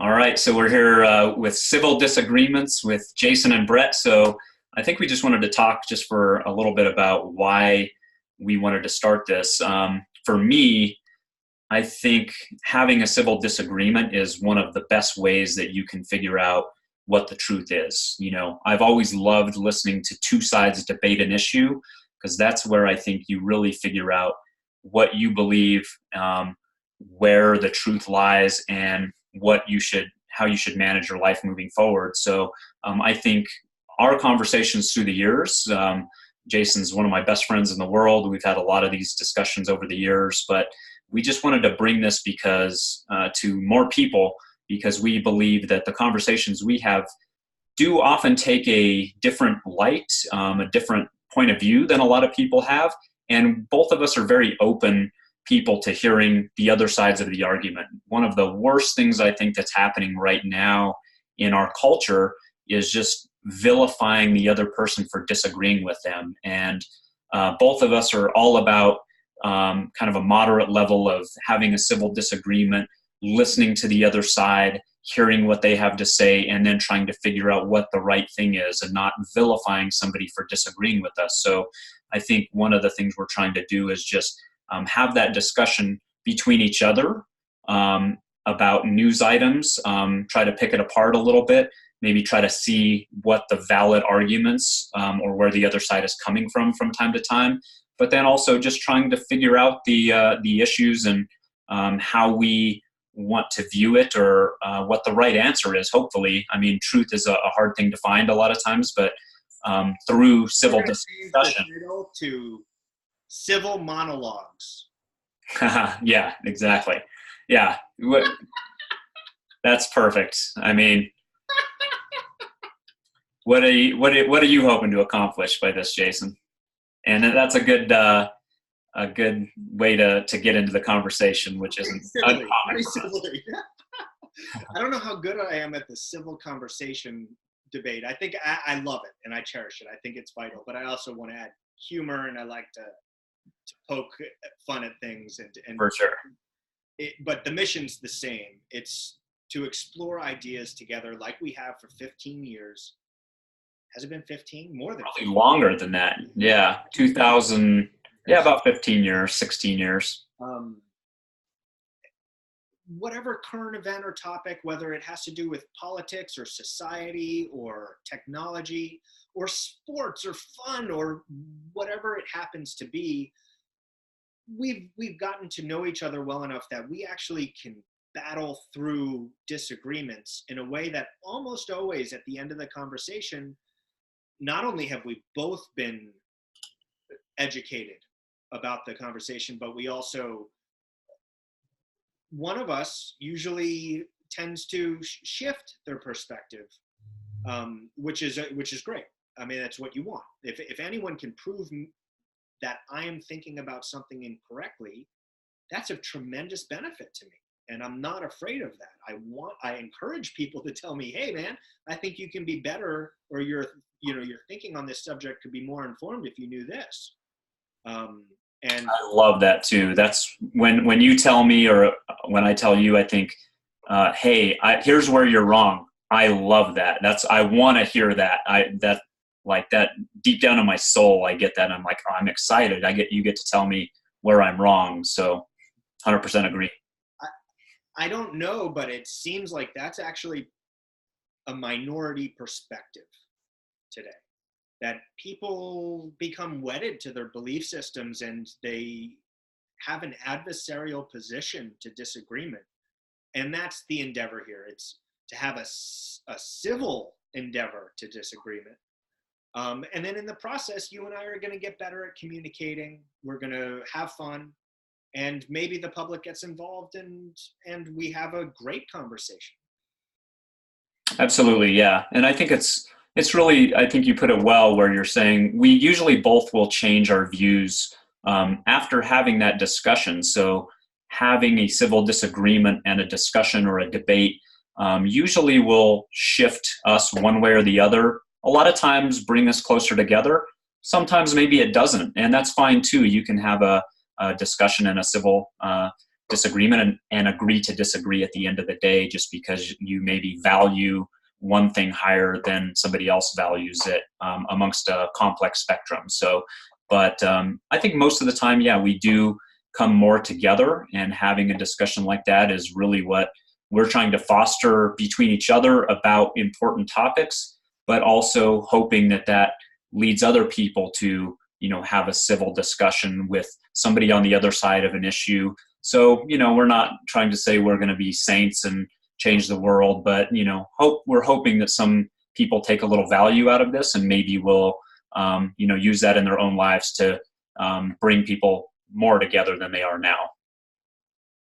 All right, so we're here with Civil Disagreements with Jason and Brett. So I think we just wanted to talk just for a little bit about why we wanted to start this. For me, I think having a civil disagreement is one of the best ways that you can figure out what the truth is. You know, I've always loved listening to two sides debate an issue because that's where I think you really figure out what you believe, where the truth lies, and how you should manage your life moving forward. So I think our conversations through the years, Jason's one of my best friends in the world. We've had a lot of these discussions over the years, but we just wanted to bring this because to more people, because we believe that the conversations we have do often take a different light, a different point of view than a lot of people have. And both of us are very open people to hearing the other sides of the argument. One of the worst things I think that's happening right now in our culture is just vilifying the other person for disagreeing with them. And both of us are all about kind of a moderate level of having a civil disagreement, listening to the other side, hearing what they have to say, and then trying to figure out what the right thing is and not vilifying somebody for disagreeing with us. So I think one of the things we're trying to do is just have that discussion between each other about news items, try to pick it apart a little bit, maybe try to see what the valid arguments or where the other side is coming from time to time, but then also just trying to figure out the issues and how we want to view it, or what the right answer is, hopefully. I mean, truth is a hard thing to find a lot of times, but through civil discussion. To civil monologues. Yeah, exactly. Yeah, that's perfect. I mean, what are you hoping to accomplish by this, Jason? And that's a good way to get into the conversation, which isn't uncommon. I don't know how good I am at the civil conversation debate. I think I love it and I cherish it. I think it's vital, but I also want to add humor, and I like to poke fun at things and for sure. But the mission's the same. It's to explore ideas together like we have for 15 years. Has it been 15? More than 15. Probably longer than that. Yeah, 2000. Yeah, about 15 years, 16 years. Whatever current event or topic, whether it has to do with politics or society or technology or sports or fun or whatever it happens to be, we've gotten to know each other well enough that we actually can battle through disagreements in a way that almost always at the end of the conversation, not only have we both been educated about the conversation, but we also, one of us usually tends to shift their perspective, which is great. I mean, that's what you want. If anyone can prove that I am thinking about something incorrectly, that's of tremendous benefit to me. And I'm not afraid of that. I encourage people to tell me, hey man, I think you can be better, or your thinking on this subject could be more informed if you knew this. And I love that too. That's when you tell me, or when I tell you, I think, hey, here's where you're wrong. I love that. I want to hear that. That deep down in my soul, I get that. And I'm like, oh, I'm excited. You get to tell me where I'm wrong. So 100% agree. I don't know, but it seems like that's actually a minority perspective today. That people become wedded to their belief systems and they have an adversarial position to disagreement. And that's the endeavor here. It's to have a civil endeavor to disagreement. And then in the process, you and I are going to get better at communicating. We're going to have fun, and maybe the public gets involved, and we have a great conversation. Absolutely, yeah. And I think it's really, I think you put it well, where you're saying we usually both will change our views after having that discussion. So having a civil disagreement and a discussion or a debate usually will shift us one way or the other. A lot of times bring us closer together. Sometimes maybe it doesn't, and that's fine too. You can have a discussion and a civil disagreement and agree to disagree at the end of the day, just because you maybe value one thing higher than somebody else values it, amongst a complex spectrum. So, but I think most of the time, yeah, we do come more together, and having a discussion like that is really what we're trying to foster between each other about important topics, but also hoping that that leads other people to, have a civil discussion with somebody on the other side of an issue. So, we're not trying to say we're going to be saints and change the world, but, we're hoping that some people take a little value out of this, and maybe will, use that in their own lives to bring people more together than they are now.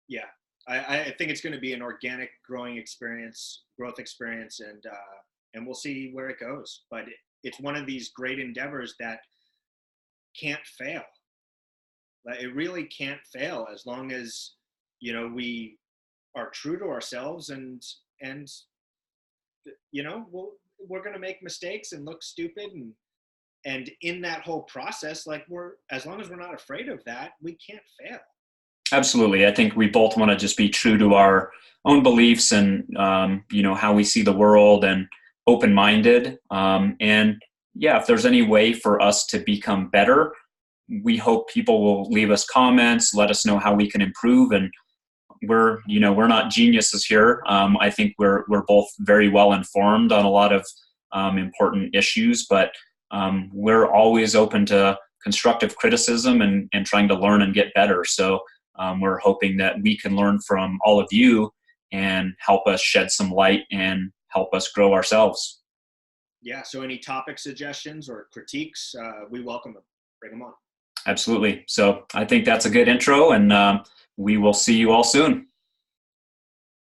Yeah, I think it's going to be an organic growth experience, and we'll see where it goes. But it's one of these great endeavors that can't fail. It really can't fail as long as we are true to ourselves, and we're going to make mistakes and look stupid, and in that whole process, as long as we're not afraid of that, we can't fail. Absolutely. I think we both want to just be true to our own beliefs, and, how we see the world, and open-minded. And yeah, if there's any way for us to become better, we hope people will leave us comments, let us know how we can improve. And we're not geniuses here. I think we're both very well informed on a lot of important issues, but we're always open to constructive criticism, and trying to learn and get better. So we're hoping that we can learn from all of you and help us shed some light and help us grow ourselves. Yeah. So any topic suggestions or critiques, we welcome them. Bring them on. Absolutely. So I think that's a good intro, and we will see you all soon.